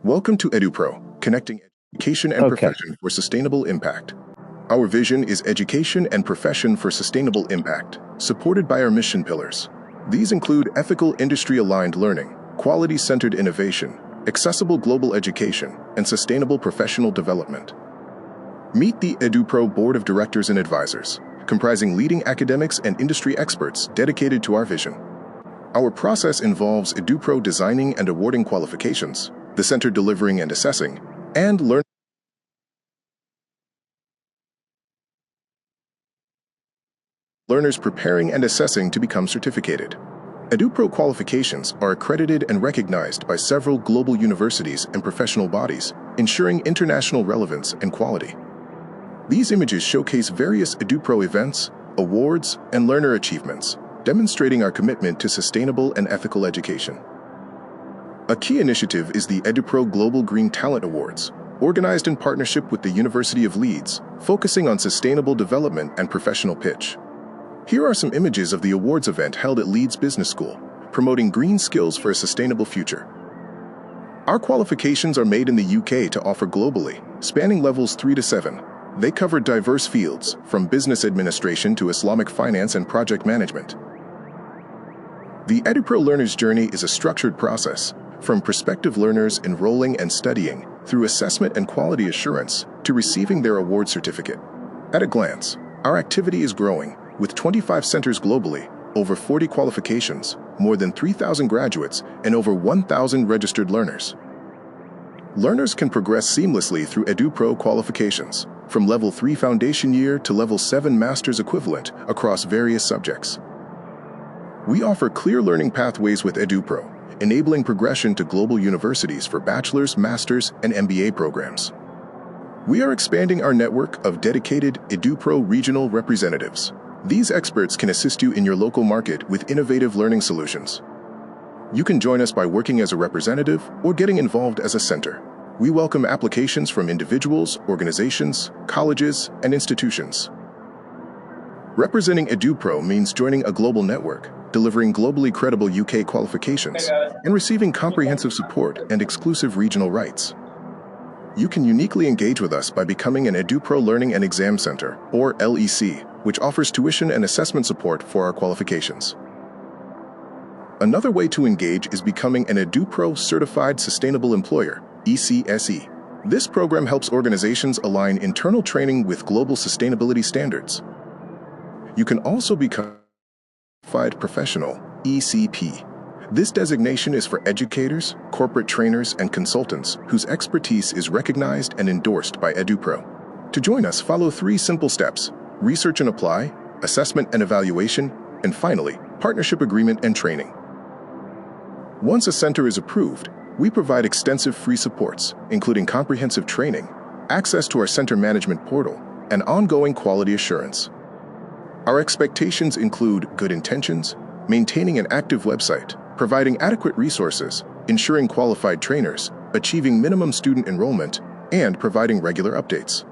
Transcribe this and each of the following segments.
Welcome to Edupro, connecting education and profession for sustainable impact. Our vision is education and profession for sustainable impact, supported by our mission pillars. These include ethical industry-aligned learning, quality-centered innovation, accessible global education, and sustainable professional development. Meet the Edupro Board of Directors and Advisors, comprising leading academics and industry experts dedicated to our vision. Our process involves Edupro designing and awarding qualifications, the center delivering and assessing, and learners preparing and assessing to become certificated. Edupro qualifications are accredited and recognized by several global universities and professional bodies, ensuring international relevance and quality. These images showcase various Edupro events, awards, and learner achievements, demonstrating our commitment to sustainable and ethical education. A key initiative is the Edupro Global Green Talent Awards, organized in partnership with the University of Leeds, focusing on sustainable development and professional pitch. Here are some images of the awards event held at Leeds Business School, promoting green skills for a sustainable future. Our qualifications are made in the UK to offer globally, spanning levels 3 to 7. They cover diverse fields, from business administration to Islamic finance and project management. The Edupro Learner's Journey is a structured process, from prospective learners enrolling and studying, through assessment and quality assurance, to receiving their award certificate. At a glance, our activity is growing, with 25 centers globally, over 40 qualifications, more than 3,000 graduates, and over 1,000 registered learners. Learners can progress seamlessly through Edupro qualifications, from Level 3 Foundation Year to Level 7 Master's Equivalent across various subjects. We offer clear learning pathways with Edupro, enabling progression to global universities for bachelor's, master's, and MBA programs. We are expanding our network of dedicated Edupro regional representatives. These experts can assist you in your local market with innovative learning solutions. You can join us by working as a representative or getting involved as a center. We welcome applications from individuals, organizations, colleges, and institutions. Representing Edupro means joining a global network, delivering globally credible UK qualifications, and receiving comprehensive support and exclusive regional rights. You can uniquely engage with us by becoming an Edupro Learning and Exam Center, or LEC, which offers tuition and assessment support for our qualifications. Another way to engage is becoming an Edupro Certified Sustainable Employer, ECSE. This program helps organizations align internal training with global sustainability standards. You can also become Certified Professional, ECP. This designation is for educators, corporate trainers, and consultants whose expertise is recognized and endorsed by Edupro. To join us, follow 3 simple steps: research and apply, assessment and evaluation, and finally, partnership agreement and training. Once a center is approved, we provide extensive free supports, including comprehensive training, access to our center management portal, and ongoing quality assurance. Our expectations include good intentions, maintaining an active website, providing adequate resources, ensuring qualified trainers, achieving minimum student enrollment, and providing regular updates.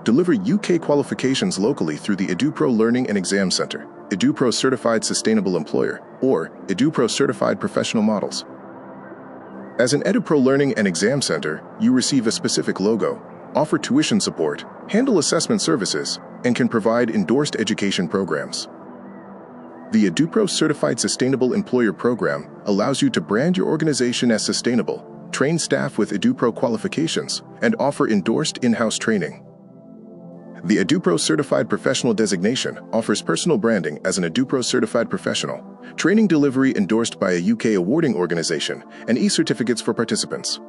Deliver UK qualifications locally through the Edupro Learning and Exam Center, Edupro Certified Sustainable Employer, or Edupro Certified Professional Models. As an Edupro Learning and Exam Center, you receive a specific logo, offer tuition support, handle assessment services, and can provide endorsed education programs. The Edupro Certified Sustainable Employer program allows you to brand your organization as sustainable, train staff with Edupro qualifications, and offer endorsed in-house training. The Edupro Certified Professional designation offers personal branding as an Edupro Certified Professional, training delivery endorsed by a UK awarding organization, and e-certificates for participants.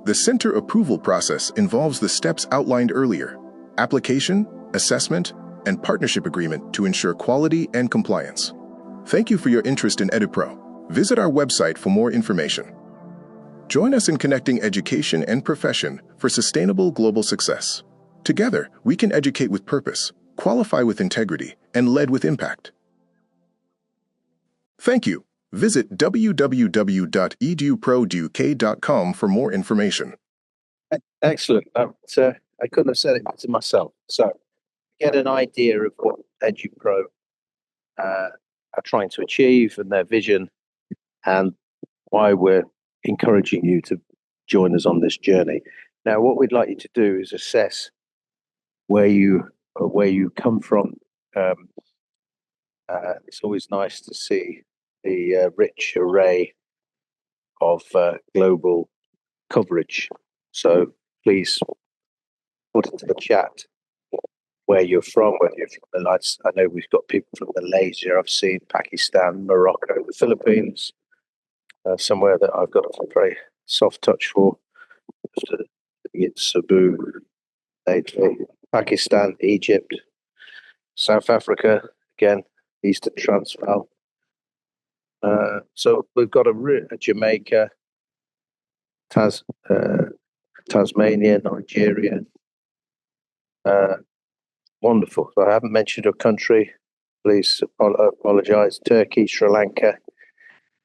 The center approval process involves the steps outlined earlier: application, assessment, and partnership agreement to ensure quality and compliance. Thank you for your interest in Edupro. Visit our website for more information. Join us in connecting education and profession for sustainable global success. Together, we can educate with purpose, qualify with integrity, and lead with impact. Thank you. Visit www.eduprouk.com for more information. Excellent. I couldn't have said it better myself. So, get an idea of what Edupro are trying to achieve and their vision, and why we're encouraging you to join us on this journey. Now, what we'd like you to do is assess where you come from. It's always nice to see the rich array of global coverage. So please put into the chat where you're from, whether you're from the Lights. I know we've got people from Malaysia, I've seen Pakistan, Morocco, the Philippines, somewhere that I've got a very soft touch for. It's Cebu lately, Pakistan, Egypt, South Africa, again, Eastern Transvaal. So we've got a Jamaica, Tasmania, Nigeria. Wonderful. So I haven't mentioned a country. Please apologise. Turkey, Sri Lanka.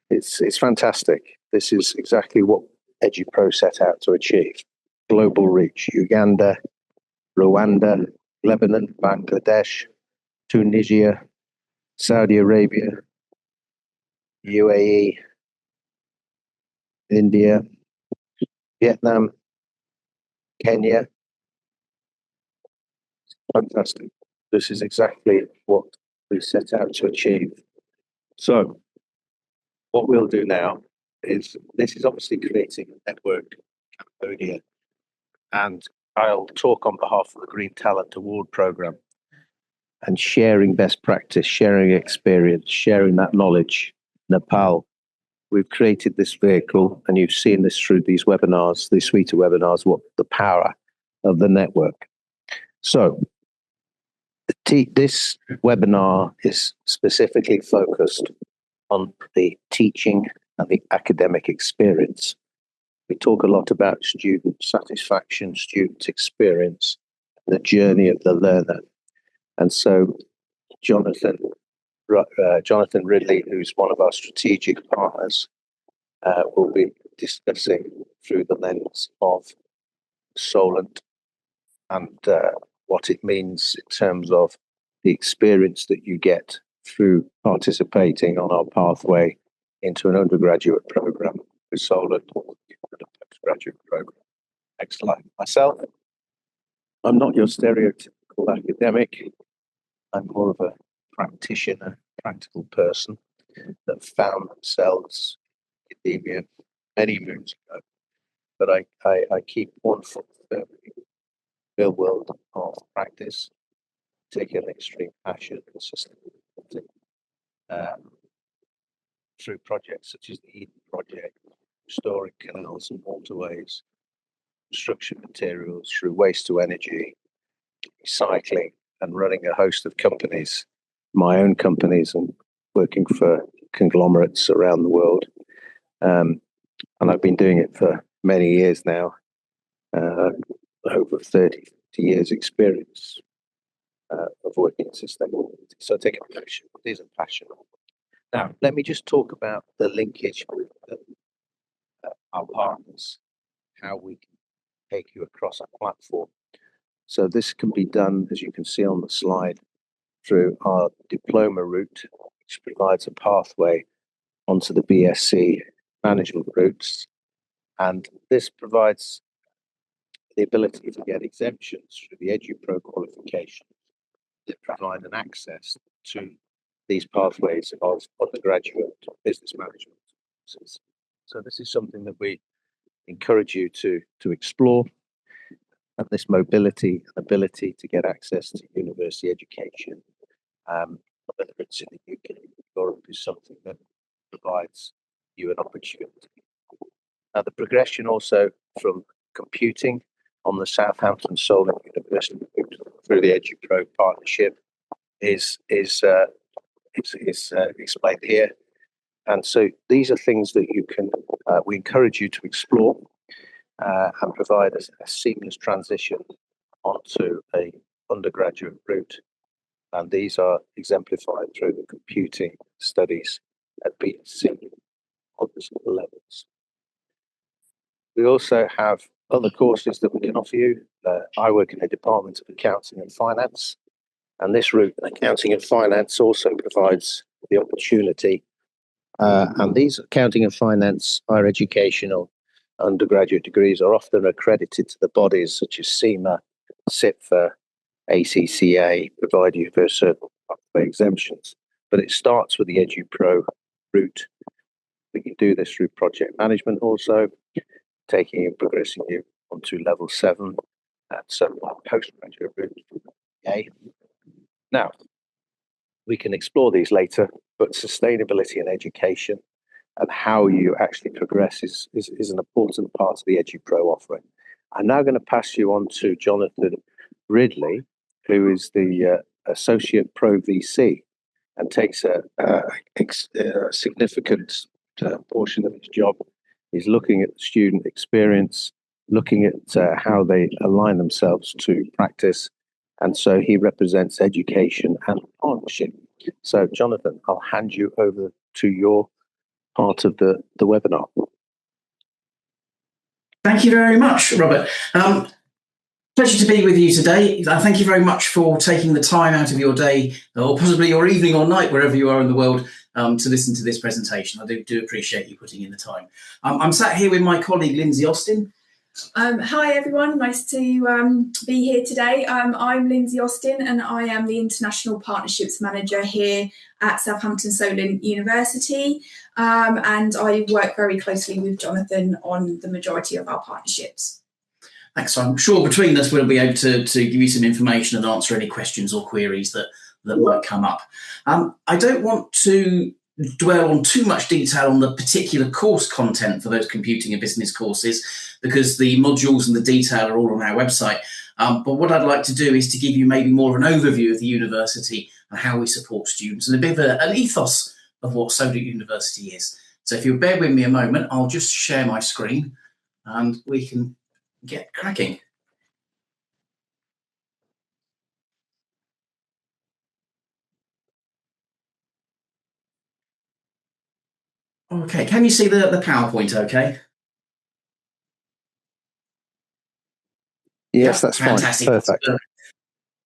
It's fantastic. This is exactly what Edupro set out to achieve. Global reach. Uganda, Rwanda, Lebanon, Bangladesh, Tunisia, Saudi Arabia, UAE, India, Vietnam, Kenya. Fantastic. This is exactly what we set out to achieve. So what we'll do now is, this is obviously creating a network Cambodia, and I'll talk on behalf of the Green Talent Award Programme, and sharing best practice, sharing experience, sharing that knowledge. Nepal, we've created this vehicle, and you've seen this through these webinars, these suite of webinars, what the power of the network. So this webinar is specifically focused on the teaching and the academic experience. We talk a lot about student satisfaction, student experience, the journey of the learner. And so Jonathan Ridley, who's one of our strategic partners, will be discussing through the lens of Solent and what it means in terms of the experience that you get through participating on our pathway into an undergraduate program with Solent and a postgraduate program. Next slide. Myself, I'm not your stereotypical academic. I'm more of a practitioner, practical person that found themselves in academia many moons ago. But I keep one foot firmly in the real world of practice, take an extreme passion and sustainability through projects such as the Eden Project, restoring canals and waterways, construction materials, through waste to energy, recycling, and running a host of companies, my own companies, and working for conglomerates around the world. And I've been doing it for many years now, over 30 years experience of working in sustainability. So I take a passion, it is a passion. Now, let me just talk about the linkage with our partners, how we can take you across our platform. So this can be done, as you can see on the slide, through our diploma route, which provides a pathway onto the BSc management routes. And this provides the ability to get exemptions through the Edupro qualification that provide an access to these pathways of undergraduate business management courses. So this is something that we encourage you to explore, and this mobility and ability to get access to university education, whether it's in the UK or Europe, is something that provides you an opportunity. Now, the progression also from computing on the Southampton Solent University through the Edupro partnership is explained here. And so these are things that you can, we encourage you to explore and provide a seamless transition onto a undergraduate route. And these are exemplified through the computing studies at BSc levels. We also have other courses that we can offer you. I work in a department of accounting and finance, and this route in accounting and finance also provides the opportunity And these accounting and finance higher educational undergraduate degrees are often accredited to the bodies such as CIMA, CIPFA, ACCA, provide you for certain pathway exemptions. But it starts with the Edupro route. We can do this through project management also, taking and progressing you onto level 7 and some postgraduate route. Okay. Now, we can explore these later, but sustainability in education and how you actually progress is an important part of the Edupro offering. I'm now going to pass you on to Jonathan Ridley, who is the Associate Pro VC and takes a significant portion of his job. He's looking at the student experience, looking at how they align themselves to practice. And so he represents education and partnership. So, Jonathan, I'll hand you over to your part of the webinar. Thank you very much, Robert. Pleasure to be with you today. Thank you very much for taking the time out of your day, or possibly your evening or night, wherever you are in the world, to listen to this presentation. I do appreciate you putting in the time. I'm sat here with my colleague, Lindsay Austin. Hi everyone, nice to be here today. I'm Lindsay Austin and I am the International Partnerships Manager here at Southampton Solent University, and I work very closely with Jonathan on the majority of our partnerships. Thanks. So I'm sure between us we'll be able to give you some information and answer any questions or queries that might come up. I don't want to dwell on too much detail on the particular course content for those computing and business courses, because the modules and the detail are all on our website. But what I'd like to do is to give you maybe more of an overview of the university and how we support students and a bit of an ethos of what Solent University is. So if you'll bear with me a moment, I'll just share my screen and we can get cracking. Okay, can you see the PowerPoint okay? Yes, that's fantastic. Fine. Perfect.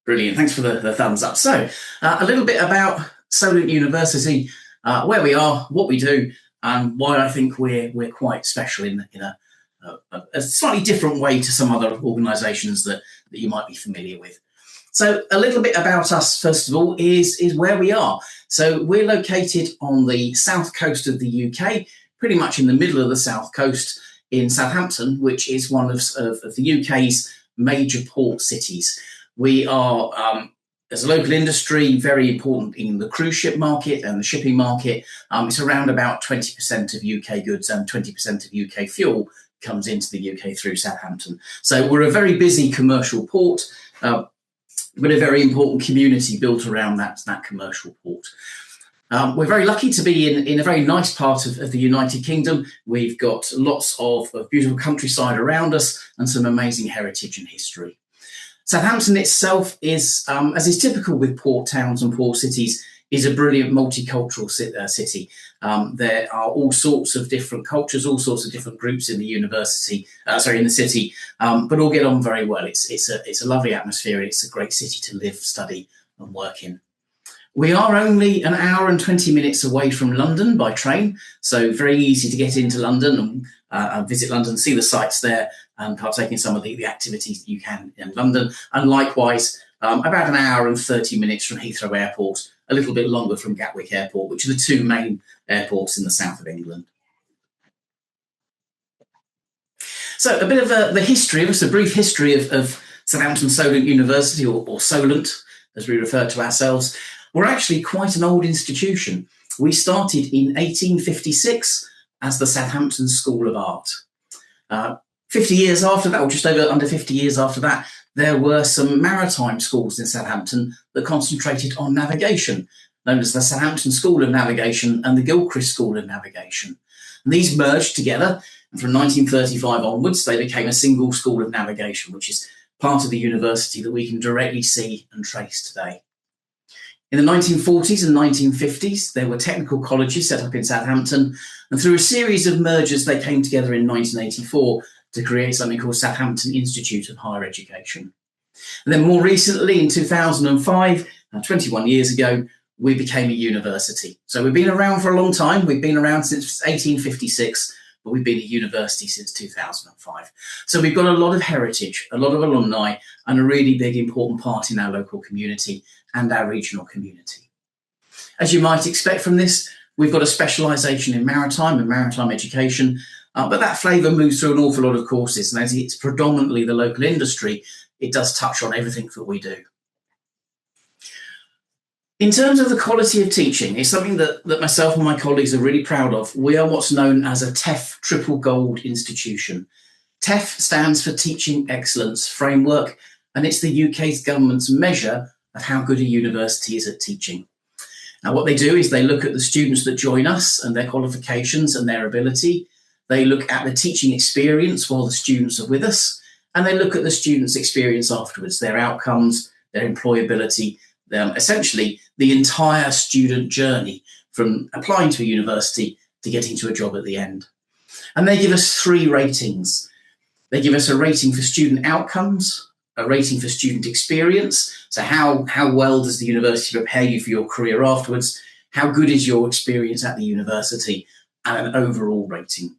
Brilliant. Thanks for the thumbs up. So a little bit about Solent University, where we are, what we do, and why I think we're quite special in a slightly different way to some other organisations that you might be familiar with. So a little bit about us, first of all, is where we are. So we're located on the south coast of the UK, pretty much in the middle of the south coast in Southampton, which is one of the UK's major port cities. We are, as a local industry, very important in the cruise ship market and the shipping market. It's around about 20% of UK goods and 20% of UK fuel comes into the UK through Southampton. So we're a very busy commercial port, but a very important community built around that commercial port. We're very lucky to be in a very nice part of the United Kingdom. We've got lots of beautiful countryside around us and some amazing heritage and history. Southampton itself is, as is typical with port towns and port cities, is a brilliant multicultural city. There are all sorts of different cultures, all sorts of different groups in the university, in the city, but all get on very well. It's a lovely atmosphere. It's a great city to live, study and work in. We are only an hour and 20 minutes away from London by train, so very easy to get into London and visit London, see the sights there and partake in some of the activities that you can in London. And likewise, about an hour and 30 minutes from Heathrow Airport, a little bit longer from Gatwick Airport, which are the two main airports in the south of England. So a bit of the history, just a brief history of Southampton Solent University, or Solent, as we refer to ourselves. We're actually quite an old institution. We started in 1856 as the Southampton School of Art. 50 years after that, or just under 50 years after that, there were some maritime schools in Southampton that concentrated on navigation, known as the Southampton School of Navigation and the Gilchrist School of Navigation. And these merged together, and from 1935 onwards, they became a single school of navigation, which is part of the university that we can directly see and trace today. In the 1940s and 1950s, there were technical colleges set up in Southampton, and through a series of mergers, they came together in 1984 to create something called Southampton Institute of Higher Education. And then more recently, in 2005, 21 years ago, we became a university. So we've been around for a long time. We've been around since 1856, but we've been a university since 2005. So we've got a lot of heritage, a lot of alumni, and a really big, important part in our local community and our regional community. As you might expect from this, we've got a specialisation in maritime and maritime education, but that flavour moves through an awful lot of courses, and as it's predominantly the local industry, it does touch on everything that we do. In terms of the quality of teaching, it's something that myself and my colleagues are really proud of. We are what's known as a TEF Triple Gold institution. TEF stands for Teaching Excellence Framework, and it's the UK's government's measure of how good a university is at teaching. Now, what they do is they look at the students that join us and their qualifications and their ability. They look at the teaching experience while the students are with us, and they look at the students' experience afterwards, their outcomes, their employability, essentially the entire student journey from applying to a university to getting to a job at the end. And they give us 3 ratings. They give us a rating for student outcomes, a rating for student experience. So how well does the university prepare you for your career afterwards? How good is your experience at the university? And an overall rating.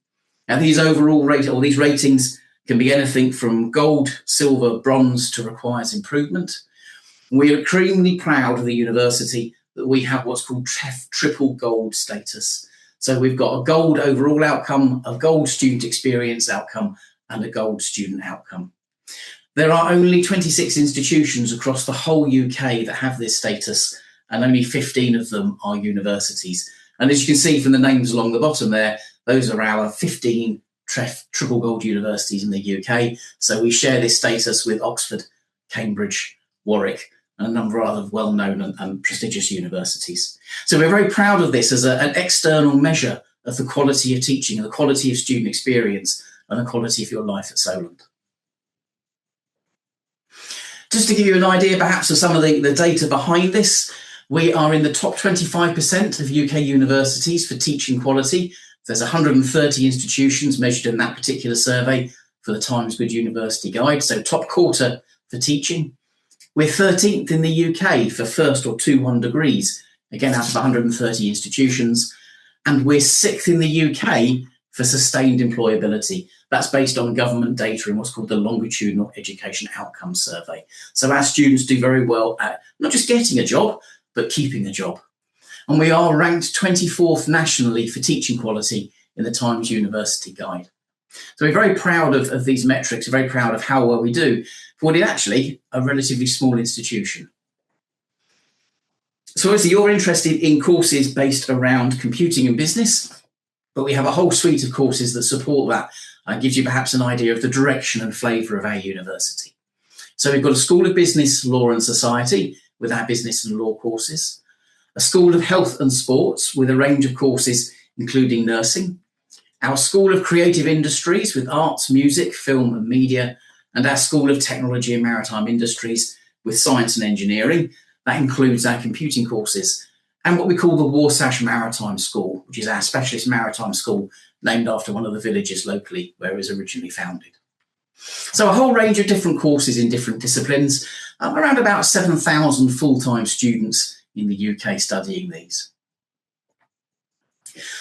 Now these ratings can be anything from gold, silver, bronze to requires improvement. We are extremely proud of the university that we have what's called triple gold status. So we've got a gold overall outcome, a gold student experience outcome, and a gold student outcome. There are only 26 institutions across the whole UK that have this status, and only 15 of them are universities. And as you can see from the names along the bottom there, those are our 15 triple gold universities in the UK. So we share this status with Oxford, Cambridge, Warwick, and a number of other well-known and prestigious universities. So we're very proud of this as an external measure of the quality of teaching and the quality of student experience and the quality of your life at Solent. Just to give you an idea perhaps of some of the data behind this, we are in the top 25% of UK universities for teaching quality. There's 130 institutions measured in that particular survey for the Times Good University Guide, so top quarter for teaching. We're 13th in the UK for first or 2-1 degrees, again out of 130 institutions, and we're 6th in the UK for sustained employability. That's based on government data in what's called the Longitudinal Education Outcomes Survey. So our students do very well at not just getting a job, but keeping a job. And we are ranked 24th nationally for teaching quality in the Times University Guide. So we're very proud of these metrics, very proud of how well we do for what is actually a relatively small institution. So obviously you're interested in courses based around computing and business, but we have a whole suite of courses that support that and gives you perhaps an idea of the direction and flavour of our university. So we've got a School of Business, Law and Society with our business and law courses, a School of Health and Sports with a range of courses including nursing, our School of Creative Industries with arts, music, film and media, and our School of Technology and Maritime Industries with science and engineering. That includes our computing courses and what we call the Warsash Maritime School, which is our specialist maritime school named after one of the villages locally where it was originally founded. So a whole range of different courses in different disciplines, around about 7,000 full-time students in the UK studying these.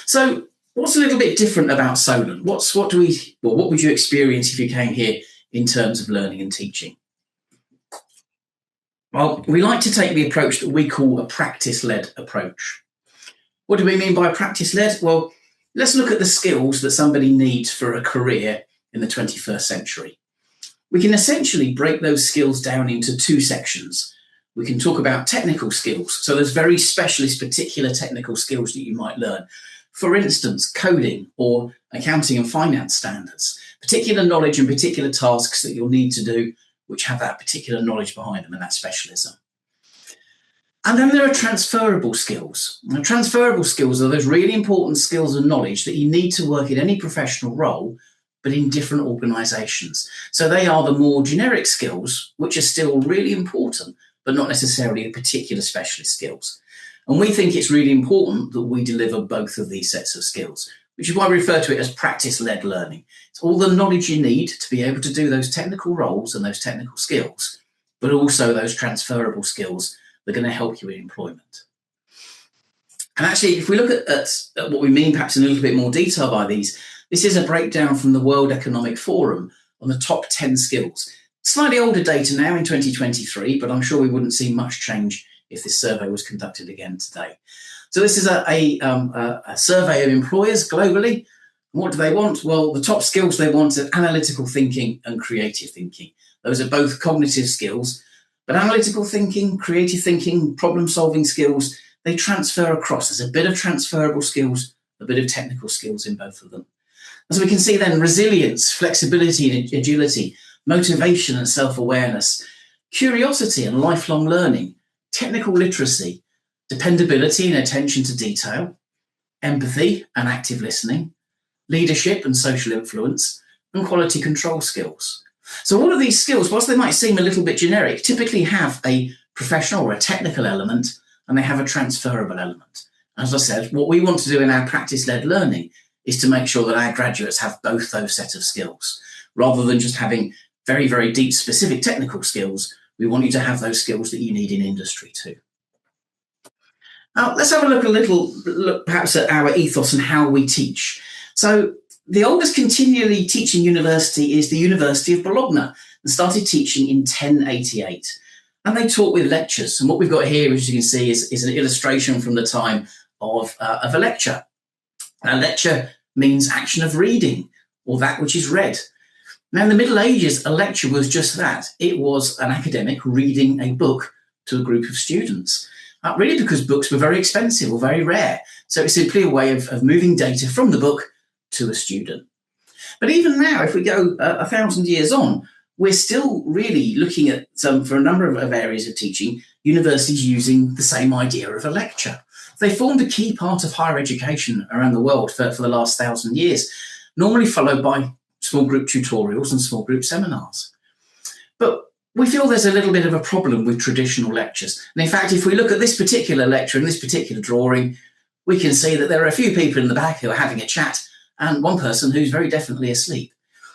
So what's a little bit different about Solent? What would you experience if you came here in terms of learning and teaching? Well, we like to take the approach that we call a practice-led approach. What do we mean by practice-led? Well, let's look at the skills that somebody needs for a career in the 21st century. We can essentially break those skills down into 2 sections. We can talk about technical skills. So there's very specialist, particular technical skills that you might learn. For instance, coding or accounting and finance standards, particular knowledge and particular tasks that you'll need to do which have that particular knowledge behind them and that specialism. And then there are transferable skills. Now, transferable skills are those really important skills and knowledge that you need to work in any professional role, but in different organisations. So they are the more generic skills, which are still really important, but not necessarily the particular specialist skills. And we think it's really important that we deliver both of these sets of skills, which is why we refer to it as practice-led learning. It's all the knowledge you need to be able to do those technical roles and those technical skills, but also those transferable skills that are going to help you in employment. And actually, if we look at what we mean perhaps in a little bit more detail by these, this is a breakdown from the World Economic Forum on the top 10 skills. Slightly older data now in 2023, but I'm sure we wouldn't see much change if this survey was conducted again today. So this is a survey of employers globally. What do they want? Well, the top skills they want are analytical thinking and creative thinking. Those are both cognitive skills, but analytical thinking, creative thinking, problem-solving skills, they transfer across. There's a bit of transferable skills, a bit of technical skills in both of them. As we can see then, resilience, flexibility and agility, motivation and self-awareness, curiosity and lifelong learning, technical literacy, dependability and attention to detail, empathy and active listening, leadership and social influence, and quality control skills. So all of these skills, whilst they might seem a little bit generic, typically have a professional or a technical element, and they have a transferable element. As I said, what we want to do in our practice-led learning is to make sure that our graduates have both those set of skills. Rather than just having very, very deep specific technical skills, we want you to have those skills that you need in industry too. Now, let's have a look perhaps at our ethos and how we teach. So the oldest continually teaching university is the University of Bologna, and started teaching in 1088. And they taught with lectures. And what we've got here, as you can see, is an illustration from the time of a lecture. A lecture means action of reading, or that which is read. Now, in the Middle Ages, a lecture was just that. It was an academic reading a book to a group of students, really because books were very expensive or very rare. So it's simply a way of moving data from the book to a student. But even now, if we go 1,000 years on, we're still really looking at for a number of areas of teaching, universities using the same idea of a lecture. They formed a key part of higher education around the world for the last 1,000 years, normally followed by small group tutorials and small group seminars. But we feel there's a little bit of a problem with traditional lectures. And in fact, if we look at this particular lecture and this particular drawing, we can see that there are a few people in the back who are having a chat and one person who's very definitely asleep.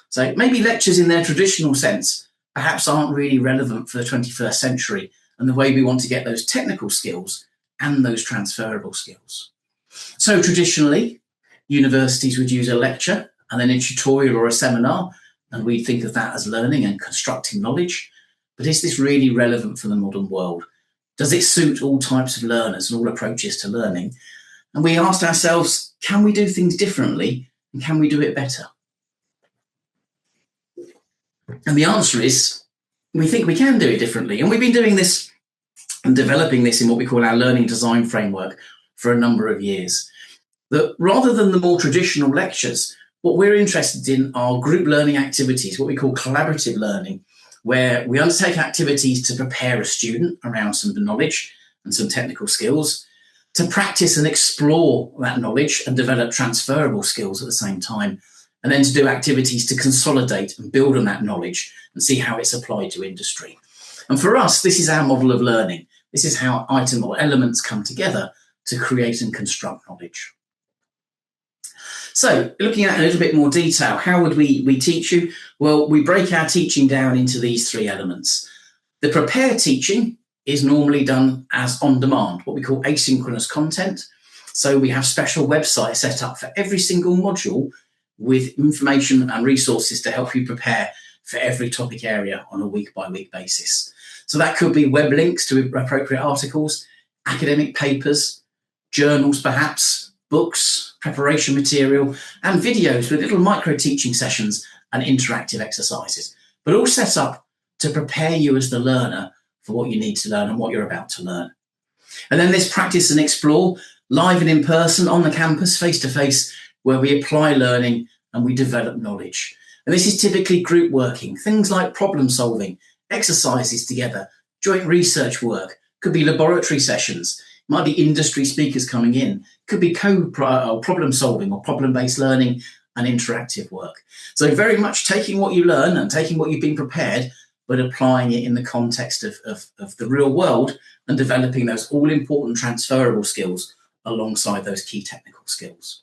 So maybe lectures in their traditional sense perhaps aren't really relevant for the 21st century and the way we want to get those technical skills and those transferable skills. So traditionally, universities would use a lecture and then a tutorial or a seminar, and we think of that as learning and constructing knowledge. But is this really relevant for the modern world? Does it suit all types of learners and all approaches to learning? And we asked ourselves, can we do things differently and can we do it better? And the answer is, we think we can do it differently. And we've been doing this and developing this in what we call our learning design framework for a number of years. That rather than the more traditional lectures, what we're interested in are group learning activities, what we call collaborative learning, where we undertake activities to prepare a student around some knowledge and some technical skills, to practice and explore that knowledge and develop transferable skills at the same time, and then to do activities to consolidate and build on that knowledge and see how it's applied to industry. And for us, this is our model of learning. This is how items or elements come together to create and construct knowledge. So looking at a little bit more detail, how would we teach you? Well, we break our teaching down into these three elements. The prepare teaching is normally done as on demand, what we call asynchronous content. So we have special websites set up for every single module with information and resources to help you prepare for every topic area on a week-by-week basis. So that could be web links to appropriate articles, academic papers, journals perhaps, books, preparation material, and videos with little micro-teaching sessions and interactive exercises, but all set up to prepare you as the learner for what you need to learn and what you're about to learn. And then there's practice and explore, live and in person, on the campus, face-to-face, where we apply learning and we develop knowledge. And this is typically group working, things like problem solving, exercises together, joint research work, could be laboratory sessions, might be industry speakers coming in, could be problem solving or problem-based learning and interactive work. So very much taking what you learn and taking what you've been prepared, but applying it in the context of the real world and developing those all-important transferable skills alongside those key technical skills.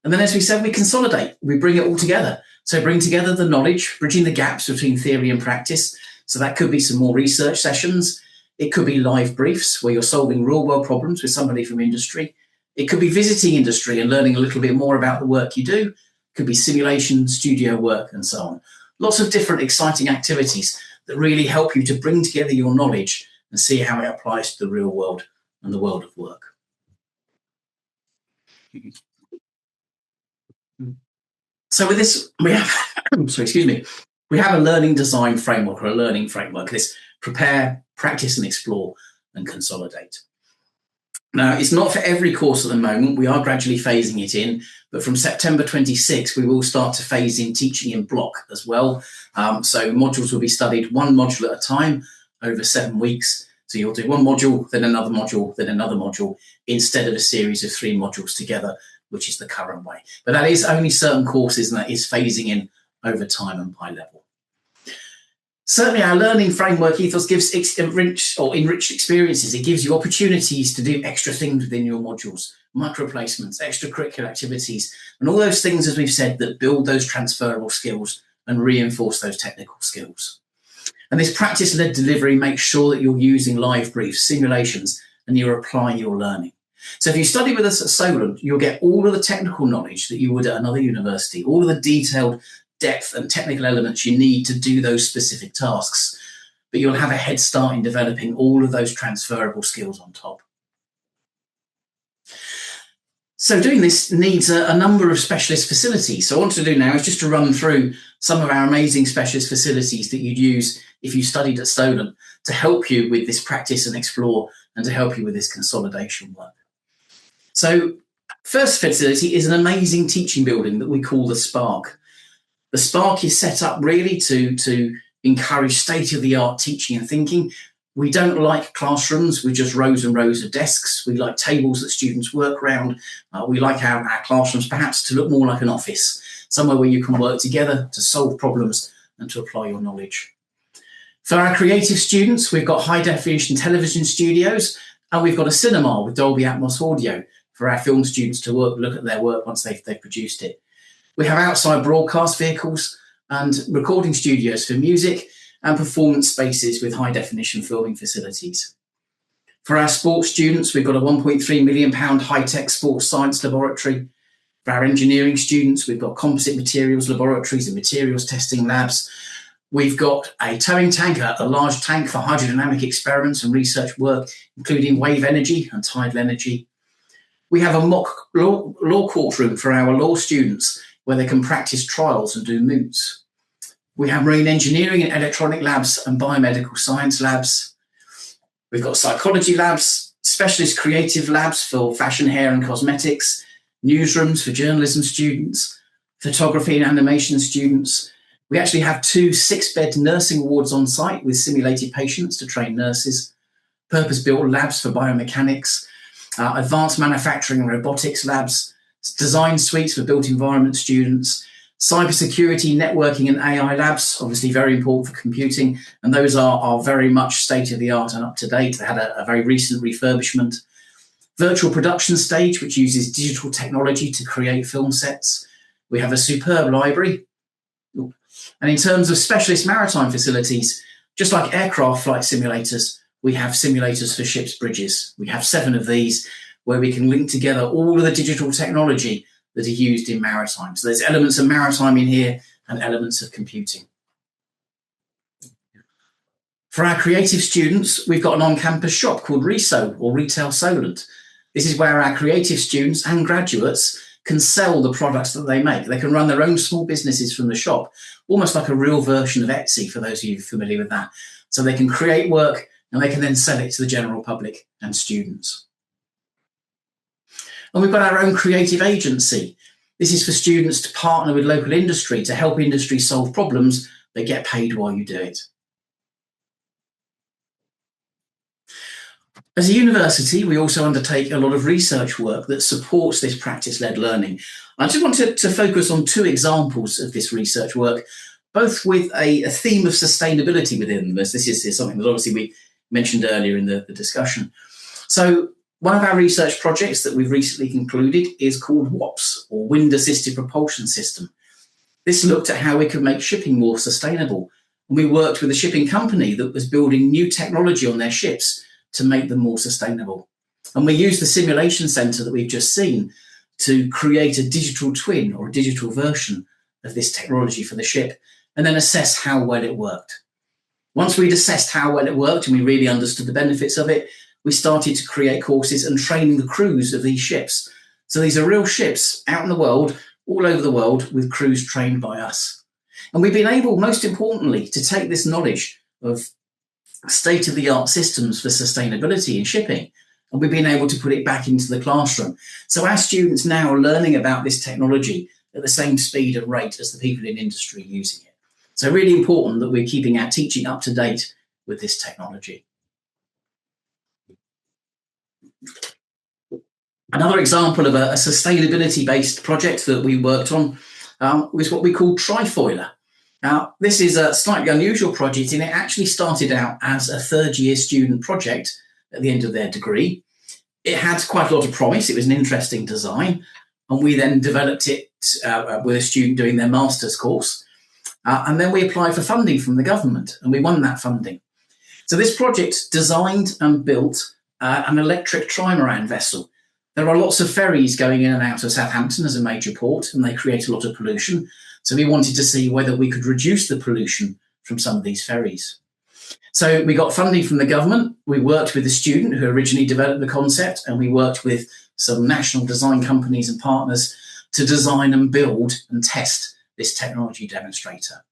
And then, as we said, we consolidate, we bring it all together. So bring together the knowledge, bridging the gaps between theory and practice. So that could be some more research sessions. It could be live briefs where you're solving real world problems with somebody from industry. It could be visiting industry and learning a little bit more about the work you do. It could be simulation, studio work, and so on. Lots of different exciting activities that really help you to bring together your knowledge and see how it applies to the real world and the world of work. So with this, we have, we have a learning design framework, or a learning framework. This prepare, practice and explore and consolidate. Now, it's not for every course at the moment. We are gradually phasing it in, but from September 26, we will start to phase in teaching in block as well. So modules will be studied one module at a time over 7 weeks. So you'll do one module, then another module, then another module, instead of a series of 3 modules together, which is the current way. But that is only certain courses, and that is phasing in over time and by level. Certainly our learning framework ethos gives enriched experiences. It gives you opportunities to do extra things within your modules, micro placements, extracurricular activities, and all those things, as we've said, that build those transferable skills and reinforce those technical skills. And this practice-led delivery makes sure that you're using live briefs, simulations, and you're applying your learning. So if you study with us at Solent, you'll get all of the technical knowledge that you would at another university, all of the detailed depth and technical elements you need to do those specific tasks, but you'll have a head start in developing all of those transferable skills on top. So doing this needs a number of specialist facilities. So what I want to do now is just to run through some of our amazing specialist facilities that you'd use if you studied at Solent to help you with this practice and explore, and to help you with this consolidation work. So first facility is an amazing teaching building that we call the Spark. The Spark is set up really to encourage state-of-the-art teaching and thinking. We don't like classrooms with just rows and rows of desks. We like tables that students work around. We like our classrooms perhaps to look more like an office, somewhere where you can work together to solve problems and to apply your knowledge. For our creative students, we've got high-definition television studios, and we've got a cinema with Dolby Atmos audio for our film students to look at their work once they've produced it. We have outside broadcast vehicles and recording studios for music, and performance spaces with high-definition filming facilities. For our sports students, we've got a £1.3 million high-tech sports science laboratory. For our engineering students, we've got composite materials laboratories and materials testing labs. We've got a towing tank, a large tank for hydrodynamic experiments and research work, including wave energy and tidal energy. We have a mock law courtroom for our law students, where they can practice trials and do moots. We have marine engineering and electronic labs and biomedical science labs. We've got psychology labs, specialist creative labs for fashion, hair and cosmetics, newsrooms for journalism students, photography and animation students. We actually have 2 6-bed nursing wards on site with simulated patients to train nurses, purpose-built labs for biomechanics, advanced manufacturing and robotics labs, design suites for built environment students, cybersecurity, networking and AI labs, obviously very important for computing, and those are very much state-of-the-art and up-to-date. They had a very recent refurbishment. Virtual production stage, which uses digital technology to create film sets. We have a superb library. And in terms of specialist maritime facilities, just like aircraft flight simulators, we have simulators for ships' bridges. We have 7 of these, where we can link together all of the digital technology that are used in maritime. So there's elements of maritime in here and elements of computing. For our creative students, we've got an on-campus shop called Reso, or Retail Solent. This is where our creative students and graduates can sell the products that they make. They can run their own small businesses from the shop, almost like a real version of Etsy, for those of you familiar with that. So they can create work and they can then sell it to the general public and students. And we've got our own creative agency. This is for students to partner with local industry to help industry solve problems. They get paid while you do it. As a university, we also undertake a lot of research work that supports this practice-led learning. I just wanted to focus on 2 examples of this research work, both with a theme of sustainability within them, as this is something that obviously we mentioned earlier in the discussion. So one of our research projects that we've recently concluded is called WAPS, or Wind Assisted Propulsion System. This looked at how we could make shipping more sustainable. And we worked with a shipping company that was building new technology on their ships to make them more sustainable. And we used the simulation centre that we've just seen to create a digital twin or a digital version of this technology for the ship, and then assess how well it worked. Once we'd assessed how well it worked and we really understood the benefits of it, we started to create courses and training the crews of these ships. So these are real ships out in the world, all over the world, with crews trained by us. And we've been able, most importantly, to take this knowledge of state-of-the-art systems for sustainability in shipping, and we've been able to put it back into the classroom. So our students now are learning about this technology at the same speed and rate as the people in industry using it. So really important that we're keeping our teaching up to date with this technology. Another example of a sustainability-based project that we worked on was what we call Trifoiler. Now, this is a slightly unusual project, and it actually started out as a third-year student project at the end of their degree. It had quite a lot of promise. It was an interesting design, and we then developed it with a student doing their master's course. And then we applied for funding from the government, and we won that funding. So this project designed and built an electric trimaran vessel. There are lots of ferries going in and out of Southampton as a major port, and they create a lot of pollution. So we wanted to see whether we could reduce the pollution from some of these ferries. So we got funding from the government. We worked with the student who originally developed the concept, and we worked with some national design companies and partners to design and build and test this technology demonstrator.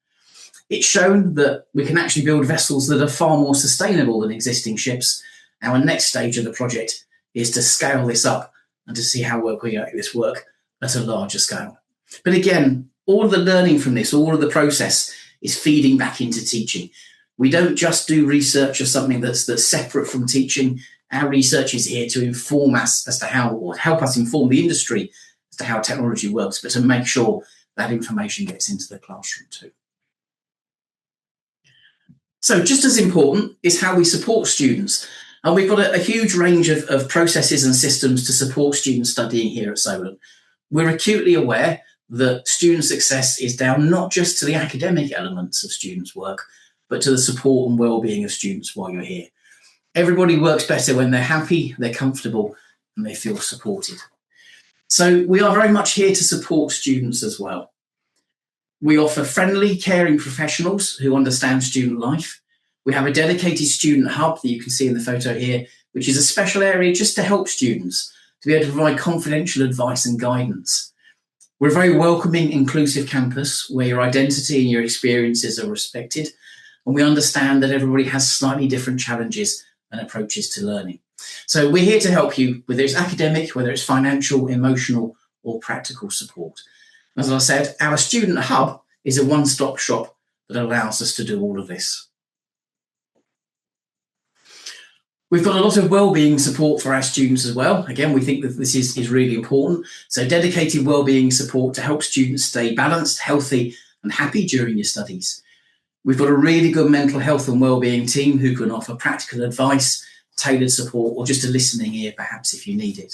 It's shown that we can actually build vessels that are far more sustainable than existing ships. Our next stage of the project is to scale this up and to see how we can make this work at a larger scale. But again, all of the learning from this, all of the process is feeding back into teaching. We don't just do research as something that's separate from teaching. Our research is here to inform us as to how, or help us inform the industry as to how technology works, but to make sure that information gets into the classroom too. So just as important is how we support students. And we've got a huge range of processes and systems to support students studying here at Solent. We're acutely aware that student success is down not just to the academic elements of students' work, but to the support and well-being of students while you're here. Everybody works better when they're happy, they're comfortable, and they feel supported. So we are very much here to support students as well. We offer friendly, caring professionals who understand student life. We have a dedicated student hub that you can see in the photo here, which is a special area just to help students, to be able to provide confidential advice and guidance. We're a very welcoming, inclusive campus where your identity and your experiences are respected, and we understand that everybody has slightly different challenges and approaches to learning. So we're here to help you, whether it's academic, whether it's financial, emotional, or practical support. As I said, our student hub is a one-stop shop that allows us to do all of this. We've got a lot of wellbeing support for our students as well. Again, we think that this is really important. So dedicated wellbeing support to help students stay balanced, healthy, and happy during your studies. We've got a really good mental health and wellbeing team who can offer practical advice, tailored support, or just a listening ear, perhaps, if you need it.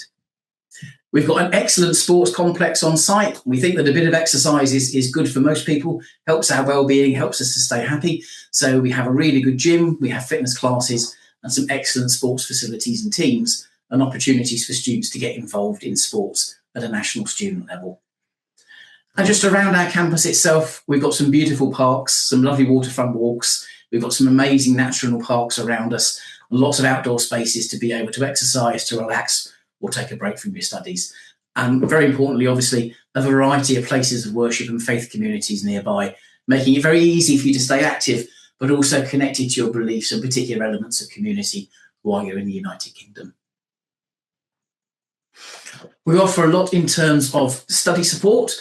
We've got an excellent sports complex on site. We think that a bit of exercise is good for most people, helps our wellbeing, helps us to stay happy. So we have a really good gym, we have fitness classes, and some excellent sports facilities and teams, and opportunities for students to get involved in sports at a national student level. And just around our campus itself, we've got some beautiful parks, some lovely waterfront walks. We've got some amazing national parks around us, and lots of outdoor spaces to be able to exercise, to relax, or take a break from your studies. And very importantly, obviously, a variety of places of worship and faith communities nearby, making it very easy for you to stay active, but also connected to your beliefs and particular elements of community while you're in the United Kingdom. We offer a lot in terms of study support.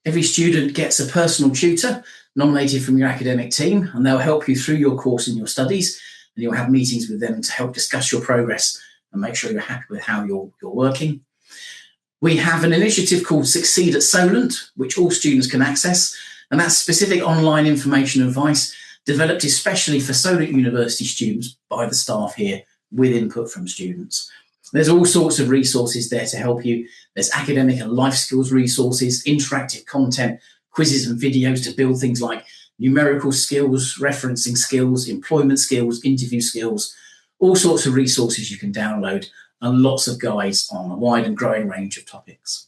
Every student gets a personal tutor nominated from your academic team, and they'll help you through your course and your studies, and you'll have meetings with them to help discuss your progress and make sure you're happy with how you're working. We have an initiative called Succeed at Solent, which all students can access, and that's specific online information and advice developed especially for Solent University students by the staff here with input from students. There's all sorts of resources there to help you. There's academic and life skills resources, interactive content, quizzes and videos to build things like numerical skills, referencing skills, employment skills, interview skills, all sorts of resources you can download, and lots of guides on a wide and growing range of topics.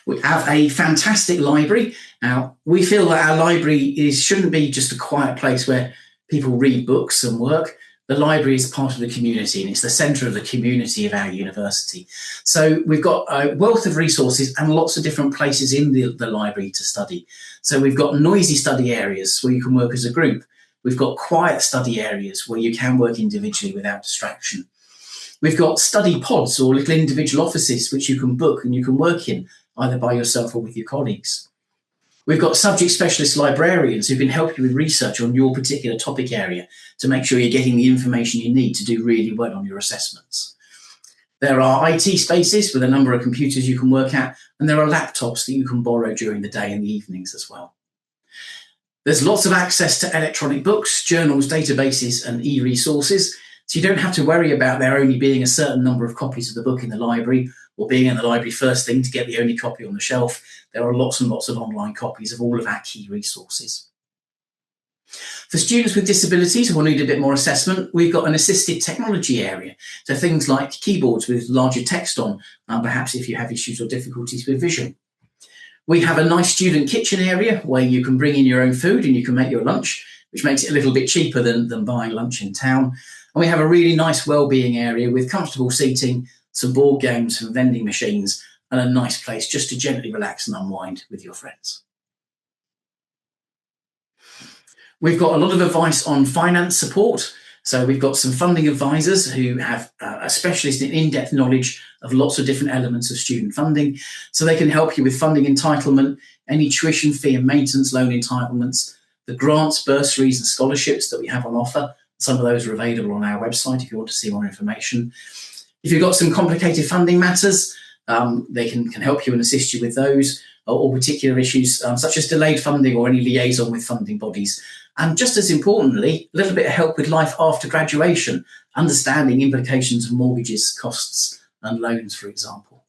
We have a fantastic library. Now, we feel that our library shouldn't be just a quiet place where people read books and work. The library is part of the community, and it's the centre of the community of our university. So we've got a wealth of resources and lots of different places in the library to study. So we've got noisy study areas where you can work as a group. We've got quiet study areas where you can work individually without distraction. We've got study pods or little individual offices which you can book and you can work in, either by yourself or with your colleagues. We've got subject specialist librarians who can help you with research on your particular topic area to make sure you're getting the information you need to do really well on your assessments. There are IT spaces with a number of computers you can work at, and there are laptops that you can borrow during the day and the evenings as well. There's lots of access to electronic books, journals, databases, and e-resources, so you don't have to worry about there only being a certain number of copies of the book in the library, or being in the library first thing to get the only copy on the shelf. There are lots and lots of online copies of all of our key resources. For students with disabilities who will need a bit more assessment, we've got an assisted technology area. So things like keyboards with larger text on, perhaps if you have issues or difficulties with vision. We have a nice student kitchen area where you can bring in your own food and you can make your lunch, which makes it a little bit cheaper than buying lunch in town. And we have a really nice wellbeing area with comfortable seating, some board games, some vending machines, and a nice place just to gently relax and unwind with your friends. We've got a lot of advice on finance support. So we've got some funding advisors who have a specialist in in-depth knowledge of lots of different elements of student funding. So they can help you with funding entitlement, any tuition fee and maintenance loan entitlements, the grants, bursaries and scholarships that we have on offer. Some of those are available on our website if you want to see more information. If you've got some complicated funding matters, they can help you and assist you with those, or particular issues such as delayed funding or any liaison with funding bodies. And just as importantly, a little bit of help with life after graduation, understanding implications of mortgages, costs and loans, for example.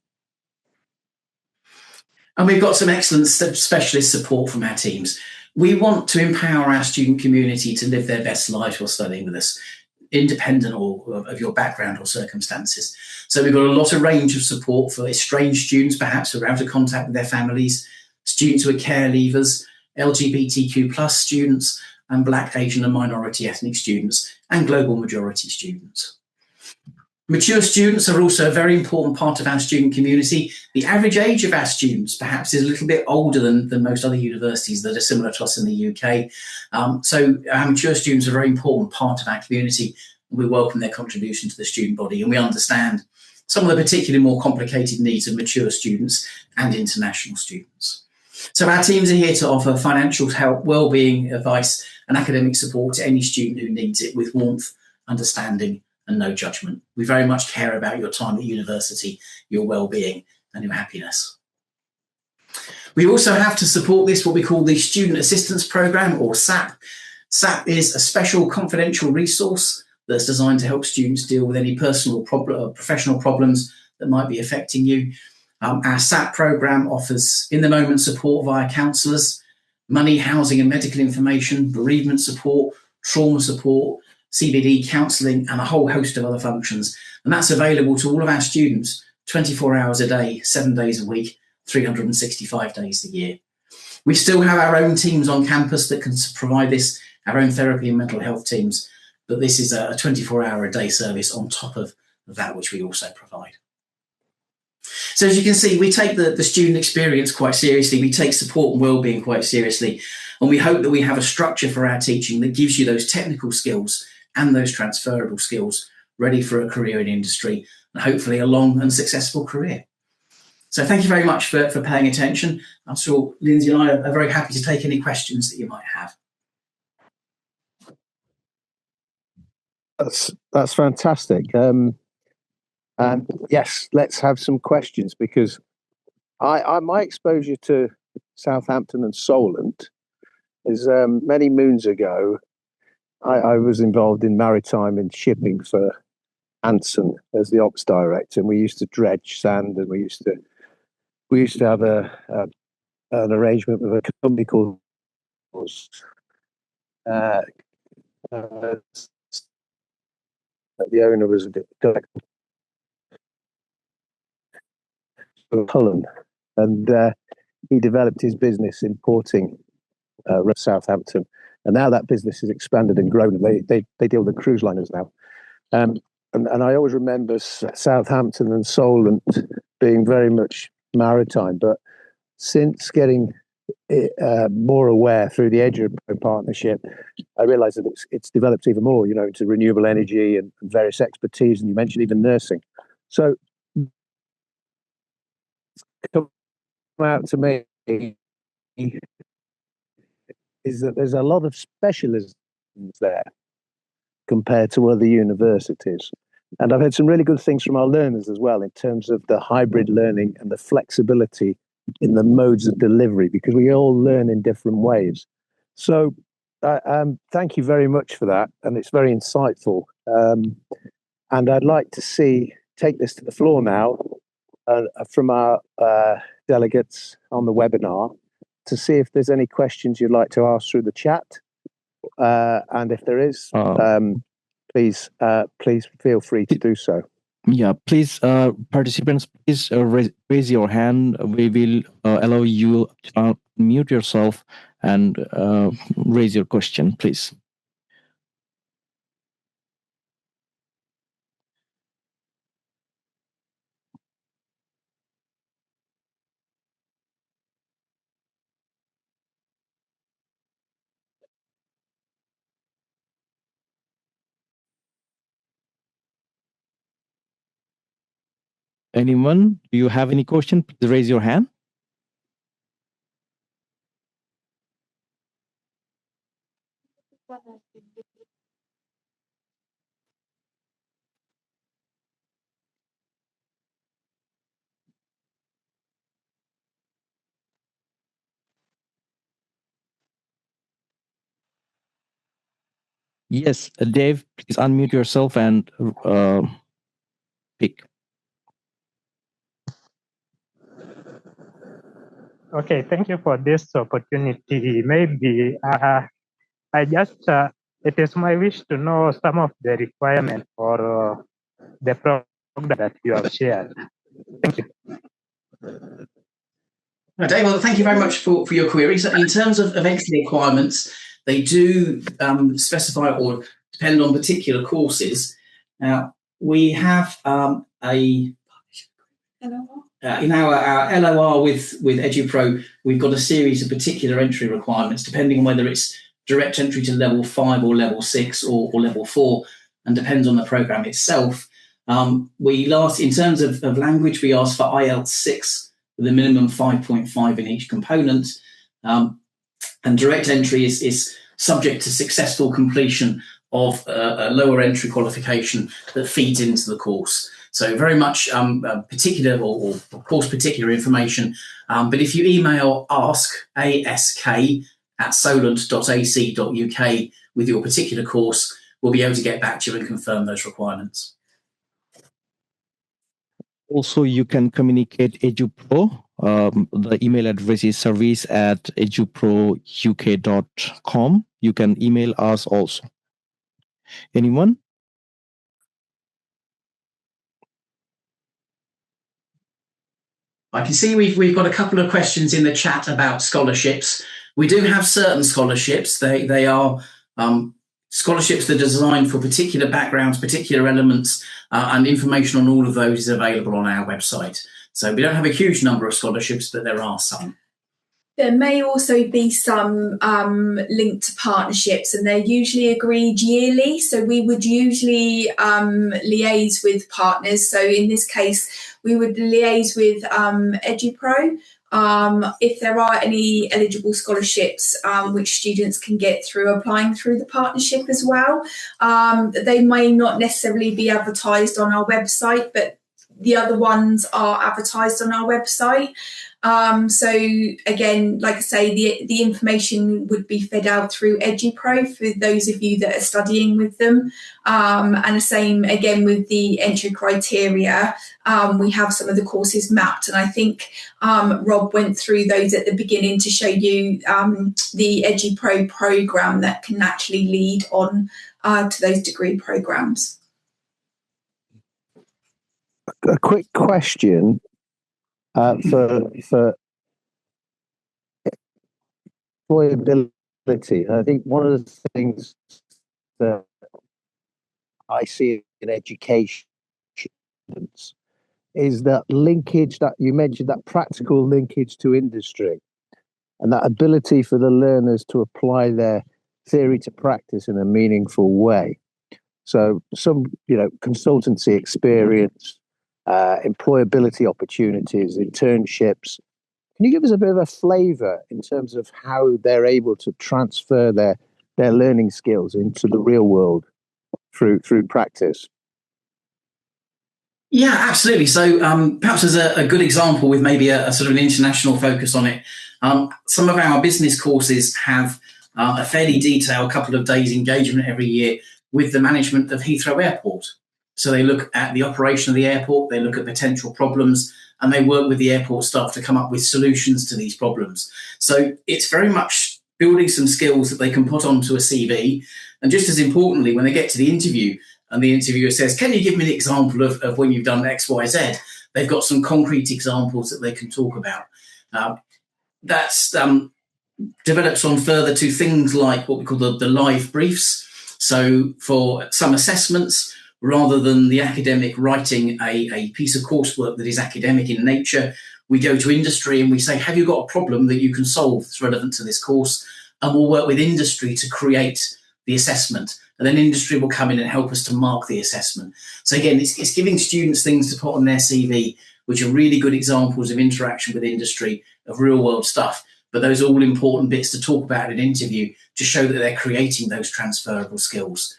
And we've got some excellent specialist support from our teams. We want to empower our student community to live their best lives while studying with us, independent of your background or circumstances. So we've got a lot of range of support for estranged students, perhaps who are out of contact with their families, students who are care leavers, LGBTQ+ students, and Black, Asian and minority ethnic students, and global majority students. Mature students are also a very important part of our student community. The average age of our students perhaps is a little bit older than most other universities that are similar to us in the UK. So our mature students are a very important part of our community. We welcome their contribution to the student body, and we understand some of the particularly more complicated needs of mature students and international students. So our teams are here to offer financial help, wellbeing advice and academic support to any student who needs it with warmth, understanding and no judgment. We very much care about your time at university, your well-being and your happiness. We also have to support this, what we call the Student Assistance Programme, or SAP. SAP is a special confidential resource that's designed to help students deal with any personal or professional problems that might be affecting you. Our SAP programme offers in-the-moment support via counsellors, money, housing and medical information, bereavement support, trauma support, CBD counselling and a whole host of other functions. And that's available to all of our students 24 hours a day, 7 days a week, 365 days a year. We still have our own teams on campus that can provide this, our own therapy and mental health teams, but this is a 24-hour-a-day service on top of that which we also provide. So as you can see, we take the student experience quite seriously. We take support and wellbeing quite seriously. And we hope that we have a structure for our teaching that gives you those technical skills and those transferable skills ready for a career in industry and hopefully a long and successful career. So thank you very much for paying attention. I'm sure Lindsay and I are very happy to take any questions that you might have. That's fantastic. And yes, let's have some questions, because my exposure to Southampton and Solent is many moons ago. I was involved in maritime and shipping for Anson as the ops director, and we used to dredge sand, and we used to have a an arrangement with a company called the owner was a director of Cullen, and he developed his business importing Southampton, and now that business has expanded and grown. They deal with the cruise liners now, and I always remember Southampton and Solent being very much maritime, but since getting more aware through the Edupro partnership, I realised that it's developed even more, into renewable energy and various expertise, and you mentioned even nursing. So, come out to me is that there's a lot of specialisms there compared to other universities. And I've heard some really good things from our learners as well in terms of the hybrid learning and the flexibility in the modes of delivery, because we all learn in different ways. So thank you very much for that. And it's very insightful. And I'd like to take this to the floor now from our delegates on the webinar to see if there's any questions you'd like to ask through the chat. And if there is, please feel free to do so. Yeah, please, participants, please raise your hand. We will allow you to mute yourself and raise your question, please. Anyone? Do you have any question? Please raise your hand. Yes, Dave, please unmute yourself and pick. Okay, thank you for this opportunity. Maybe it is my wish to know some of the requirements for the program that you have shared. Thank you. Dave, well, thank you very much for your query. So in terms of entry requirements, they do specify or depend on particular courses. Now, we have in our LOR with Edupro, we've got a series of particular entry requirements, depending on whether it's direct entry to level 5 or level 6 or level 4, and depends on the program itself. In terms of language, we ask for IELTS 6 with a minimum 5.5 in each component. And direct entry is subject to successful completion of a lower entry qualification that feeds into the course. So very much particular or course particular information. But if you email ask@solent.ac.uk with your particular course, we'll be able to get back to you and confirm those requirements. Also, you can communicate Edupro. The email address is service@eduprouk.com. You can email us also. Anyone? I can see we've got a couple of questions in the chat about scholarships. We do have certain scholarships. They are scholarships that are designed for particular backgrounds, particular elements, and information on all of those is available on our website. So we don't have a huge number of scholarships, but there are some. There may also be some linked to partnerships, and they're usually agreed yearly. So we would usually liaise with partners. So in this case, we would liaise with Edupro if there are any eligible scholarships which students can get through applying through the partnership as well. They may not necessarily be advertised on our website, but the other ones are advertised on our website. So again, like I say, the information would be fed out through Edupro for those of you that are studying with them. And the same again with the entry criteria. We have some of the courses mapped, and I think Rob went through those at the beginning to show you the Edupro program that can actually lead on to those degree programs. A quick question for employability. I think one of the things that I see in education is that linkage that you mentioned, that practical linkage to industry, and that ability for the learners to apply their theory to practice in a meaningful way. So some, consultancy experience, employability opportunities, internships. Can you give us a bit of a flavour in terms of how they're able to transfer their learning skills into the real world through practice? Yeah, absolutely. So perhaps as a good example with maybe a sort of an international focus on it, some of our business courses have a fairly detailed couple of days engagement every year with the management of Heathrow Airport. So they look at the operation of the airport, they look at potential problems, and they work with the airport staff to come up with solutions to these problems. So it's very much building some skills that they can put onto a CV. And just as importantly, when they get to the interview and the interviewer says, can you give me an example of when you've done X, Y, Z? They've got some concrete examples that they can talk about. That's develops on further to things like what we call the live briefs. So for some assessments, rather than the academic writing a piece of coursework that is academic in nature, we go to industry and we say, have you got a problem that you can solve that's relevant to this course? And we'll work with industry to create the assessment. And then industry will come in and help us to mark the assessment. So again, it's giving students things to put on their CV, which are really good examples of interaction with industry, of real world stuff. But those are all important bits to talk about in an interview to show that they're creating those transferable skills.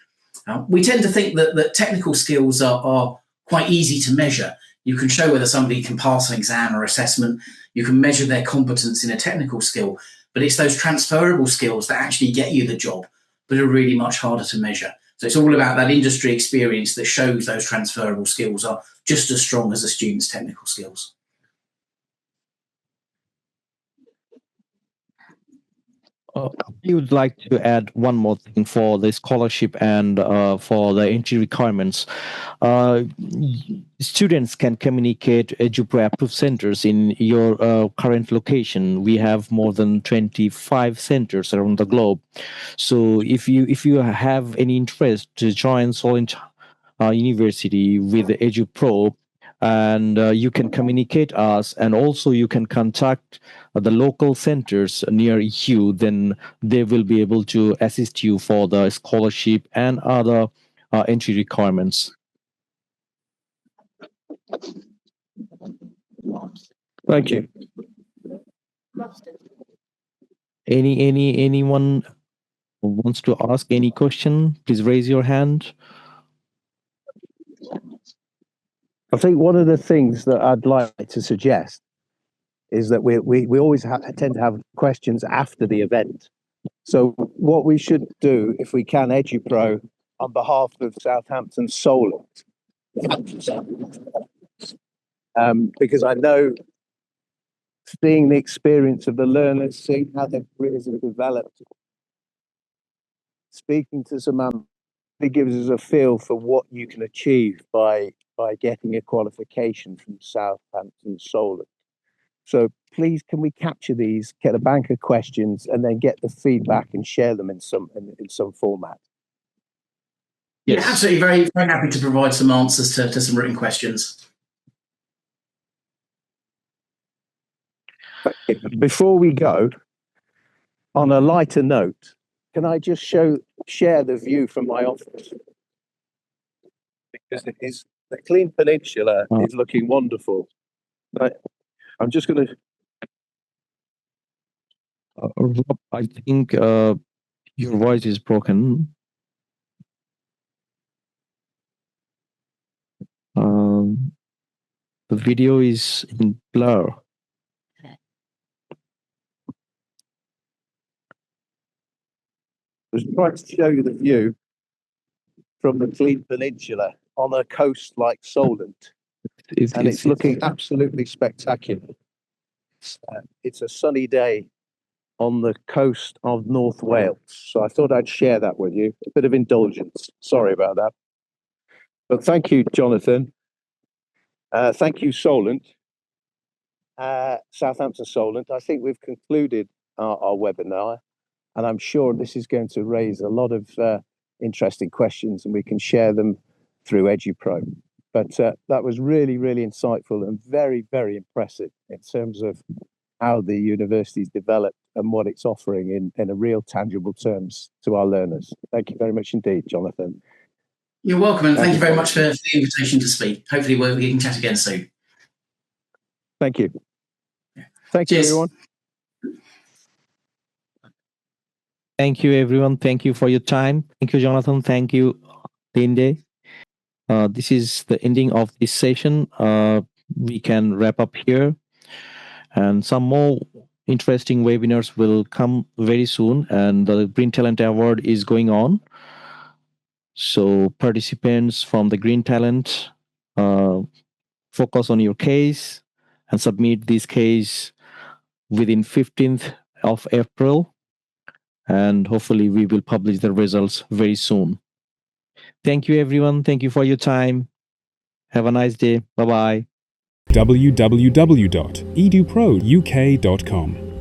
We tend to think that technical skills are quite easy to measure. You can show whether somebody can pass an exam or assessment. You can measure their competence in a technical skill, but it's those transferable skills that actually get you the job, but are really much harder to measure. So it's all about that industry experience that shows those transferable skills are just as strong as the student's technical skills. I would like to add one more thing for the scholarship and for the entry requirements. Students can communicate Edupro approved centers in your current location. We have more than 25 centers around the globe. So if you have any interest to join Solent University with Edupro, and you can communicate us, and also you can contact the local centers near you, then they will be able to assist you for the scholarship and other entry requirements. Thank you. Anyone who wants to ask any question, please raise your hand. I think one of the things that I'd like to suggest is that we always tend to have questions after the event. So what we should do, if we can, Edupro, on behalf of Southampton Solent, because I know seeing the experience of the learners, seeing how their careers have developed, speaking to some, it gives us a feel for what you can achieve by getting a qualification from Southampton Solent. So please, can we capture these, get a bank of questions, and then get the feedback and share them in some format? Yes, yeah, absolutely. Very, very happy to provide some answers to some written questions. Before we go, on a lighter note, can I just share the view from my office? Because it is, the Clean Peninsula is looking wonderful. But I'm just going to... Rob, I think your voice is broken. The video is in blur. was trying to show you the view from the Clean Peninsula on a coast like Solent, and it's looking absolutely spectacular. It's a sunny day on the coast of North Wales, so I thought I'd share that with you. A bit of indulgence. Sorry about that. But thank you, Jonathan. Thank you, Solent. Southampton Solent. I think we've concluded our webinar, and I'm sure this is going to raise a lot of interesting questions, and we can share them through Edupro. But that was really, really insightful and very, very impressive in terms of how the university's developed and what it's offering in a real tangible terms to our learners. Thank you very much indeed, Jonathan. You're welcome, and thank you very much for the invitation to speak. Hopefully we can chat again soon. Thank you. Thank you, everyone. Thank you, everyone. Thank you for your time. Thank you, Jonathan. Thank you, Linde. This is the ending of this session. We can wrap up here, and some more interesting webinars will come very soon, and the Green Talent Award is going on. So participants from the Green Talent, focus on your case and submit this case within 15th of April. And hopefully we will publish the results very soon. Thank you, everyone. Thank you for your time. Have a nice day. Bye-bye. www.eduprouk.com